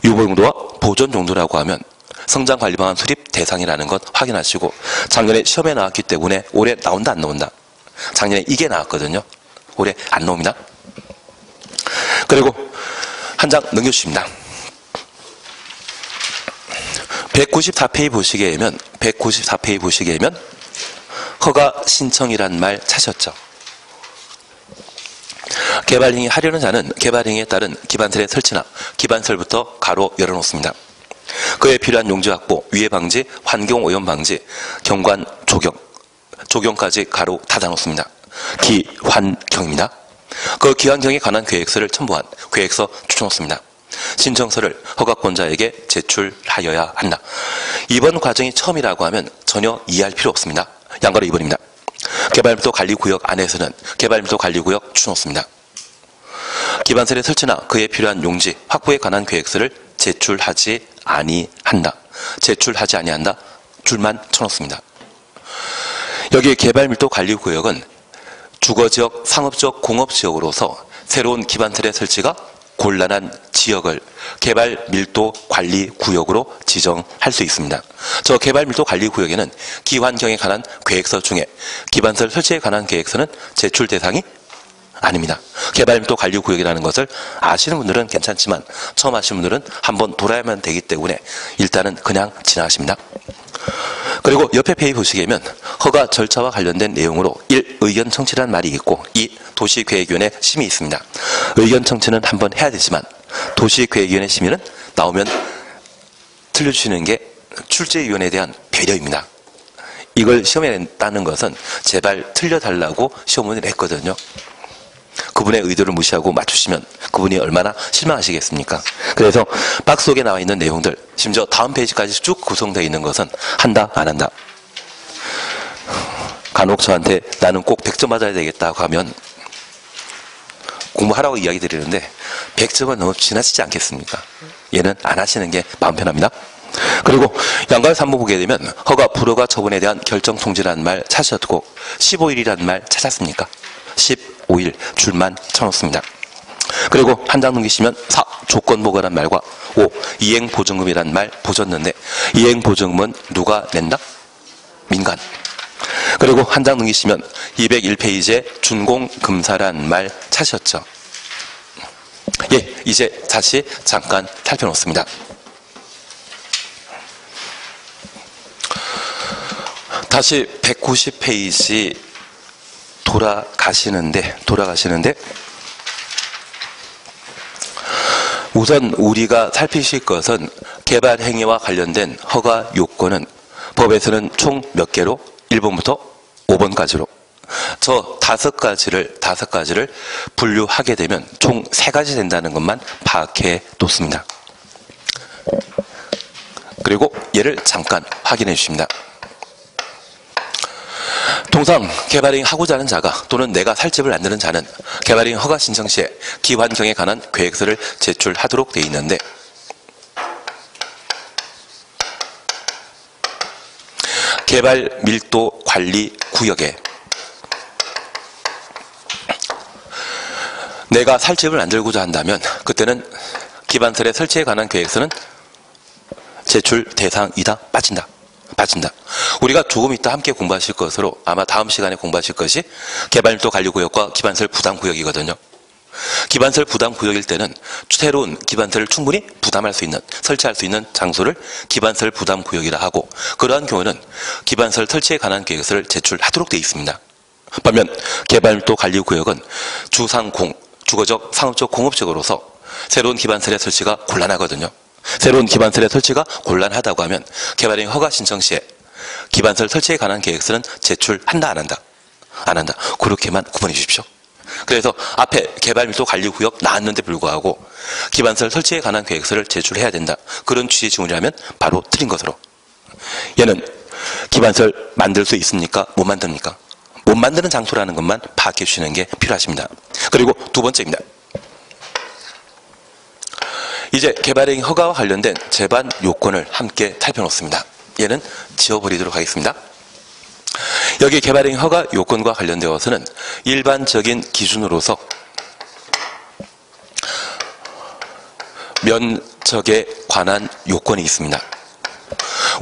유보용도와 보전용도라고 하면 성장관리방안 수립 대상이라는 것 확인하시고 작년에 시험에 나왔기 때문에 올해 나온다 안 나온다? 작년에 이게 나왔거든요. 올해 안 나옵니다. 그리고 한 장 넘겨주십니다. 194페이지 보시게 되면 허가 신청이란 말 찾으셨죠? 개발행위 하려는 자는 개발행위에 따른 기반설의 설치나 기반설부터 가로 열어놓습니다. 그에 필요한 용지 확보, 위해 방지, 환경오염 방지, 경관 조경, 조경까지 가로 닫아놓습니다. 기환경입니다. 그 기환경에 관한 계획서를 첨부한 계획서 추천놓습니다. 신청서를 허가권자에게 제출하여야 한다. 이번 과정이 처음이라고 하면 전혀 이해할 필요 없습니다. 양가로 2번입니다. 개발밀도 관리구역 안에서는 개발밀도 관리구역 추천놓습니다. 기반설의 설치나 그에 필요한 용지, 확보에 관한 계획서를 제출하지 아니한다. 제출하지 아니한다. 줄만 쳐놓습니다. 여기 개발밀도 관리구역은 주거지역, 상업지역, 공업지역으로서 새로운 기반설의 설치가 곤란한 지역을 개발밀도 관리구역으로 지정할 수 있습니다. 저 개발밀도 관리구역에는 기환경에 관한 계획서 중에 기반설 설치에 관한 계획서는 제출 대상이 아닙니다. 개발밀도 관리구역이라는 것을 아시는 분들은 괜찮지만 처음 아시는 분들은 한번 돌아야만 되기 때문에 일단은 그냥 지나가십니다. 그리고 옆에 페이지 보시면 허가 절차와 관련된 내용으로 1. 의견 청취라는 말이 있고 2. 도시계획위원회 심의 있습니다. 의견 청취는 한번 해야 되지만 도시계획위원회 심의는 나오면 틀려주시는 게 출제위원회에 대한 배려입니다. 이걸 시험에 낸다는 것은 제발 틀려달라고 시험을 냈거든요. 그분의 의도를 무시하고 맞추시면 그분이 얼마나 실망하시겠습니까? 그래서 박스 속에 나와 있는 내용들, 심지어 다음 페이지까지 쭉 구성되어 있는 것은 한다, 안 한다. 간혹 저한테 나는 꼭 100점 맞아야 되겠다고 하면 공부하라고 이야기 드리는데 100점은 너무 지나치지 않겠습니까? 얘는 안 하시는 게 마음 편합니다. 그리고 양가를 3부 보게 되면 허가 불허가 처분에 대한 결정 통지라는 말 찾으셨고 15일이라는 말 찾았습니까? 15일 줄만 쳐놓습니다. 그리고 한 장 넘기시면 4. 조건보고란 말과 5. 이행보증금이란 말 보셨는데 이행보증금은 누가 낸다? 민간. 그리고 한 장 넘기시면 201페이지에 준공금사란 말 찾으셨죠? 예, 이제 다시 잠깐 살펴놓습니다. 다시 190페이지 돌아가시는데 우선 우리가 살피실 것은 개발 행위와 관련된 허가 요건은 법에서는 총 몇 개로? 1번부터 5번까지로. 저 5가지를 분류하게 되면 총 3가지 된다는 것만 파악해 놓습니다. 그리고 얘를 잠깐 확인해 주십니다. 통상 개발행위 하고자 하는 자가 또는 내가 살 집을 만드는 자는 개발행위 허가 신청 시에 기환경에 관한 계획서를 제출하도록 되어 있는데 개발밀도관리구역에 내가 살 집을 만들고자 한다면 그때는 기반설의 설치에 관한 계획서는 제출 대상이다. 빠진다. 우리가 조금 이따 함께 공부하실 것으로 아마 다음 시간에 공부하실 것이 개발밀도 관리구역과 기반설 부담구역이거든요. 기반설 부담구역일 때는 새로운 기반설을 충분히 부담할 수 있는, 설치할 수 있는 장소를 기반설 부담구역이라 하고 그러한 경우는 기반설 설치에 관한 계획서를 제출하도록 되어 있습니다. 반면 개발밀도 관리구역은 주상공, 주거적, 상업적, 공업적으로서 새로운 기반설의 설치가 곤란하거든요. 새로운 기반설의 설치가 곤란하다고 하면 개발행위 허가 신청 시에 기반설 설치에 관한 계획서는 제출한다, 안 한다? 안 한다. 그렇게만 구분해 주십시오. 그래서 앞에 개발밀도 관리구역 나왔는데 불구하고 기반설 설치에 관한 계획서를 제출해야 된다. 그런 취지의 질문이라면 바로 틀린 것으로. 얘는 기반설 만들 수 있습니까? 못 만듭니까? 못 만드는 장소라는 것만 파악해 주시는 게 필요하십니다. 그리고 두 번째입니다. 이제 개발행위 허가와 관련된 제반 요건을 함께 살펴놓습니다. 얘는 지워버리도록 하겠습니다. 여기 개발행위 허가 요건과 관련되어서는 일반적인 기준으로서 면적에 관한 요건이 있습니다.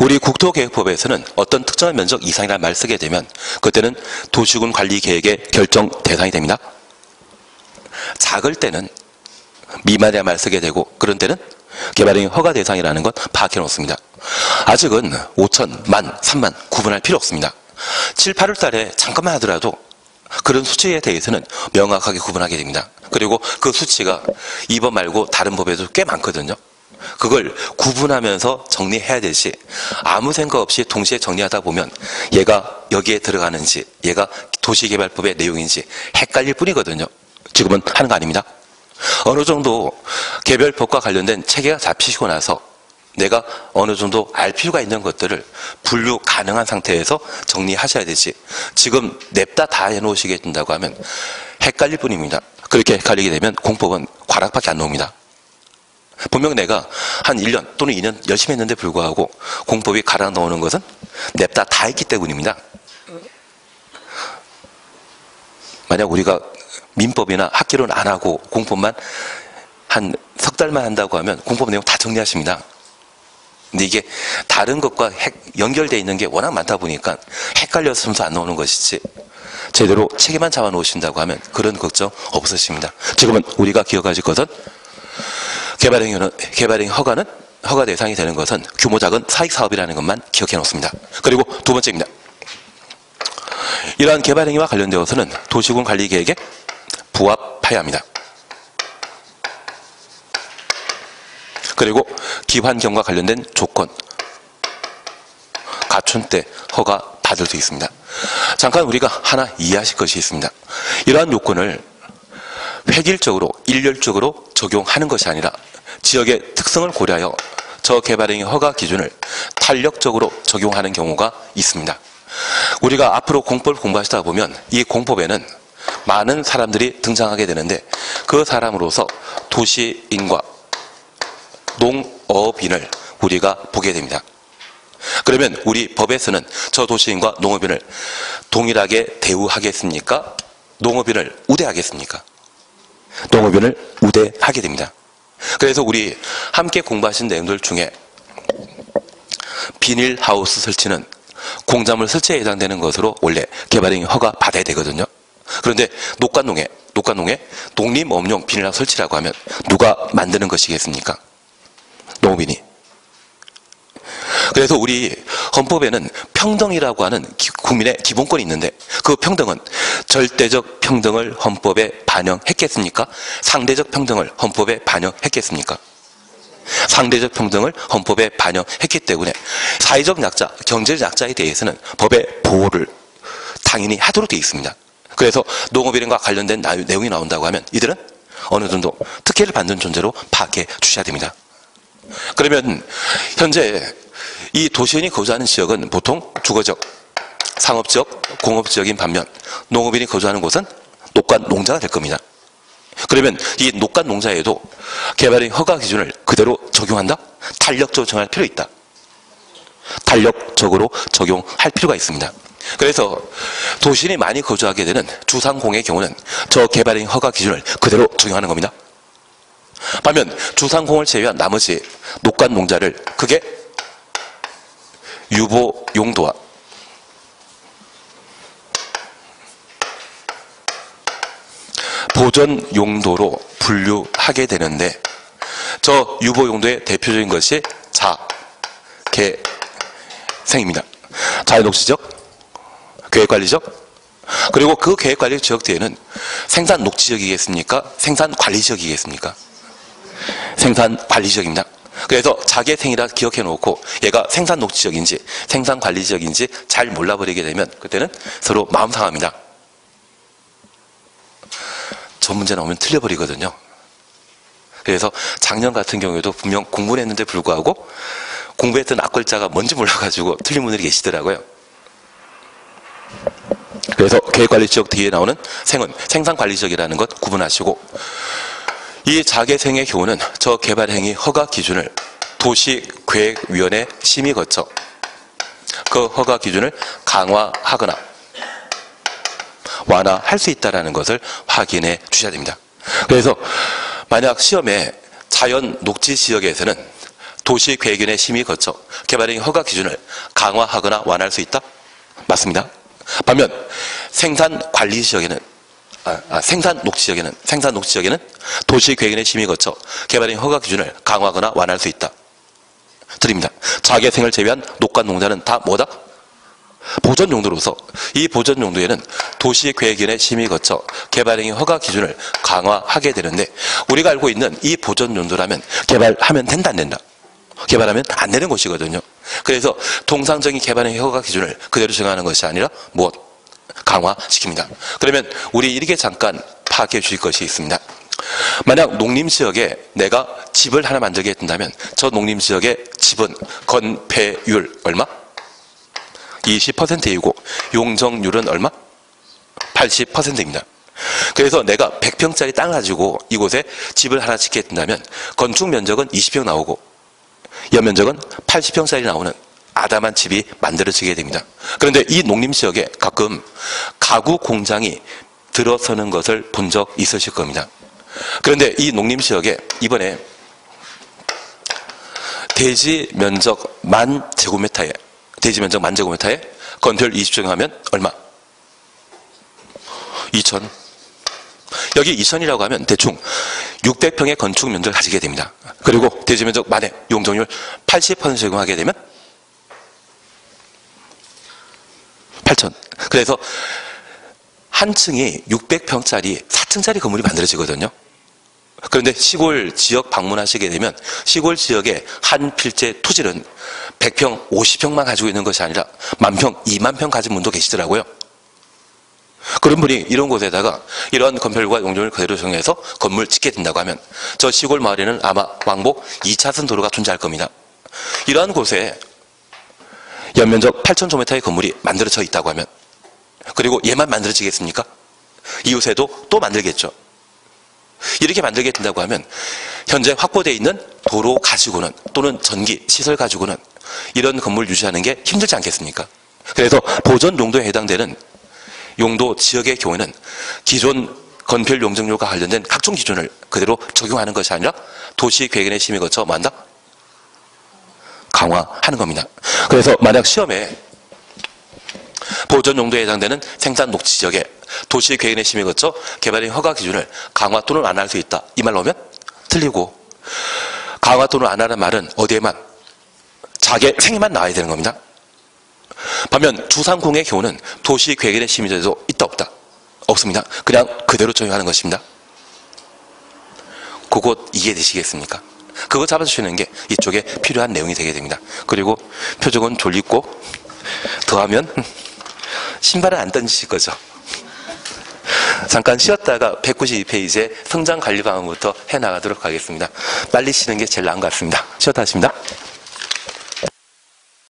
우리 국토계획법에서는 어떤 특정한 면적 이상이라는 말 쓰게 되면 그때는 도시군 관리계획의 결정 대상이 됩니다. 작을 때는 미만의 말 쓰게 되고 그런 때는 개발행위 허가 대상이라는 것 파악해 놓습니다. 아직은 5천, 만, 3만 구분할 필요 없습니다. 7, 8월 달에 잠깐만 하더라도 그런 수치에 대해서는 명확하게 구분하게 됩니다. 그리고 그 수치가 이번 말고 다른 법에도 꽤 많거든요. 그걸 구분하면서 정리해야 되지, 아무 생각 없이 동시에 정리하다 보면 얘가 여기에 들어가는지 얘가 도시개발법의 내용인지 헷갈릴 뿐이거든요. 지금은 하는 거 아닙니다. 어느 정도 개별법과 관련된 체계가 잡히시고 나서 내가 어느 정도 알 필요가 있는 것들을 분류 가능한 상태에서 정리하셔야 되지, 지금 냅다 다 해놓으시게 된다고 하면 헷갈릴 뿐입니다. 그렇게 헷갈리게 되면 공법은 과락밖에 안 나옵니다. 분명 내가 한 1년 또는 2년 열심히 했는데 불구하고 공법이 가락 나오는 것은 냅다 다 했기 때문입니다. 만약 우리가 민법이나 학기론 안 하고 공법만 한 석 달만 한다고 하면 공법 내용 다 정리하십니다. 근데 이게 다른 것과 연결되어 있는 게 워낙 많다 보니까 헷갈려서 점수 안 나오는 것이지, 제대로 체계만 잡아 놓으신다고 하면 그런 걱정 없으십니다. 지금은 우리가 기억하실 것은 개발행위 허가는 허가 대상이 되는 것은 규모 작은 사익사업이라는 것만 기억해 놓습니다. 그리고 두 번째입니다. 이러한 개발행위와 관련되어서는 도시군 관리계획에 부합해야 합니다. 그리고 기환경과 관련된 조건 갖춘 때 허가 받을 수 있습니다. 잠깐 우리가 하나 이해하실 것이 있습니다. 이러한 요건을 획일적으로 일률적으로 적용하는 것이 아니라 지역의 특성을 고려하여 저 개발행위 허가 기준을 탄력적으로 적용하는 경우가 있습니다. 우리가 앞으로 공법을 공부하시다 보면 이 공법에는 많은 사람들이 등장하게 되는데, 그 사람으로서 도시인과 농업인을 우리가 보게 됩니다. 그러면 우리 법에서는 저 도시인과 농업인을 동일하게 대우하겠습니까? 농업인을 우대하겠습니까? 농업인을 우대하게 됩니다. 그래서 우리 함께 공부하신 내용들 중에 비닐하우스 설치는 공작물 설치에 해당되는 것으로 원래 개발행위 허가 받아야 되거든요. 그런데 녹간농에 독립업용 비닐하우스 설치라고 하면 누가 만드는 것이겠습니까? 농업인이. 그래서 우리 헌법에는 평등이라고 하는 국민의 기본권이 있는데, 그 평등은 절대적 평등을 헌법에 반영했겠습니까? 상대적 평등을 헌법에 반영했겠습니까? 상대적 평등을 헌법에 반영했기 때문에 사회적 약자, 경제적 약자에 대해서는 법의 보호를 당연히 하도록 되어 있습니다. 그래서 농업인과 관련된 내용이 나온다고 하면 이들은 어느 정도 특혜를 받는 존재로 파악해 주셔야 됩니다. 그러면 현재 이 도시인이 거주하는 지역은 보통 주거적, 상업적, 공업지역인 반면 농업인이 거주하는 곳은 녹간 농자가 될 겁니다. 그러면 이 녹간 농자에도 개발행위 허가 기준을 그대로 적용한다? 탄력적으로 정할 필요 있다. 탄력적으로 적용할 필요가 있습니다. 그래서 도시인이 많이 거주하게 되는 주상공의 경우는 저 개발행위 허가 기준을 그대로 적용하는 겁니다. 반면 주상공을 제외한 나머지 녹간 농자를 크게 유보 용도와 보존 용도로 분류하게 되는데, 저 유보 용도의 대표적인 것이 자개생입니다. 자연녹지적, 계획관리적, 그리고 그 계획관리 지역 뒤에는 생산 녹지역이겠습니까? 생산 관리지역이겠습니까? 생산 관리지역입니다. 그래서 자개생이라 기억해 놓고 얘가 생산 녹지역인지 생산 관리지역인지 잘 몰라버리게 되면 그때는 서로 마음 상합니다. 저 문제 나오면 틀려버리거든요. 그래서 작년 같은 경우에도 분명 공부를 했는데 불구하고 공부했던 앞글자가 뭔지 몰라가지고 틀린 분들이 계시더라고요. 그래서 계획관리지역 뒤에 나오는 생은 생산관리지역이라는 것 구분하시고, 이 자개생의 경우는 저 개발행위 허가 기준을 도시계획위원회 심의 거쳐 그 허가 기준을 강화하거나 완화할 수 있다는 것을 확인해 주셔야 됩니다. 그래서 만약 시험에 자연 녹지 지역에서는 도시계획위원회 심의 거쳐 개발행위 허가 기준을 강화하거나 완화할 수 있다? 맞습니다. 반면 생산관리 지역에는 생산 녹지 지역에는 도시계획위원회 심의 거쳐 개발행위 허가 기준을 강화하거나 완화할 수 있다. 드립니다. 자개생을 제외한 녹간 농자는 다 뭐다? 보전 용도로서 이 보전 용도에는 도시계획위원회 심의 거쳐 개발행위 허가 기준을 강화하게 되는데 우리가 알고 있는 이 보전 용도라면 개발하면 된다 안 된다? 개발하면 안 되는 것이거든요. 그래서 통상적인 개발행위 허가 기준을 그대로 정하는 것이 아니라 무엇? 강화시킵니다. 그러면 우리 이렇게 잠깐 파악해 주실 것이 있습니다. 만약 농림지역에 내가 집을 하나 만들게 된다면 저 농림지역의 집은 건폐율 얼마? 20%이고 용적률은 얼마? 80%입니다. 그래서 내가 100평짜리 땅을 가지고 이곳에 집을 하나 짓게 된다면 건축 면적은 20평 나오고 연면적은 80평짜리 나오는 아담한 집이 만들어지게 됩니다. 그런데 이 농림지역에 가끔 가구 공장이 들어서는 것을 본 적 있으실 겁니다. 그런데 이 농림지역에 이번에 대지 면적 만 제곱미터에 건폐율 20% 하면 얼마? 2천. 여기 2천이라고 하면 대충 600평의 건축 면적을 가지게 됩니다. 그리고 대지 면적 만에 용적률 80% 제공하게 되면 8천. 그래서 한 층이 600평짜리 4층짜리 건물이 만들어지거든요. 그런데 시골 지역 방문하시게 되면 시골 지역의 한 필지 토지는 100평, 50평만 가지고 있는 것이 아니라 10,000평, 20,000평 가진 분도 계시더라고요. 그런 분이 이런 곳에다가 이러한 건폐율과 용적률을 그대로 정해서 건물 짓게 된다고 하면 저 시골 마을에는 아마 왕복 2차선 도로가 존재할 겁니다. 이러한 곳에 연면적 8,000제곱미터의 건물이 만들어져 있다고 하면 그리고 얘만 만들어지겠습니까? 이웃에도 또 만들겠죠. 이렇게 만들게 된다고 하면 현재 확보되어 있는 도로 가지고는 또는 전기, 시설 가지고는 이런 건물 유지하는 게 힘들지 않겠습니까? 그래서 보전 용도에 해당되는 용도 지역의 경우에는 기존 건폐율 용적률과 관련된 각종 기준을 그대로 적용하는 것이 아니라 도시계획위원회 심의 거쳐 뭐 한다? 강화하는 겁니다. 그래서 만약 시험에 보전 용도에 해당되는 생산 녹지 지역에 도시계획위원회 심의 거쳐 개발행 허가 기준을 강화 또는 안 할 수 있다. 이 말 나오면 틀리고 강화 또는 안 하는 말은 어디에만? 자기 생에만 나와야 되는 겁니다. 반면 주상공의 경우는 도시계획위원회 심의제도 있다 없다? 없습니다. 그냥 그대로 적용하는 것입니다. 그것 이해되시겠습니까? 그거 잡아주시는 게 이쪽에 필요한 내용이 되게 됩니다. 그리고 표적은 졸리고 더하면 신발은 안 던지실 거죠. 잠깐 쉬었다가 192페이지에 성장관리 방안부터 해나가도록 하겠습니다. 빨리 쉬는 게 제일 나은 것 같습니다. 쉬었다 하십니다.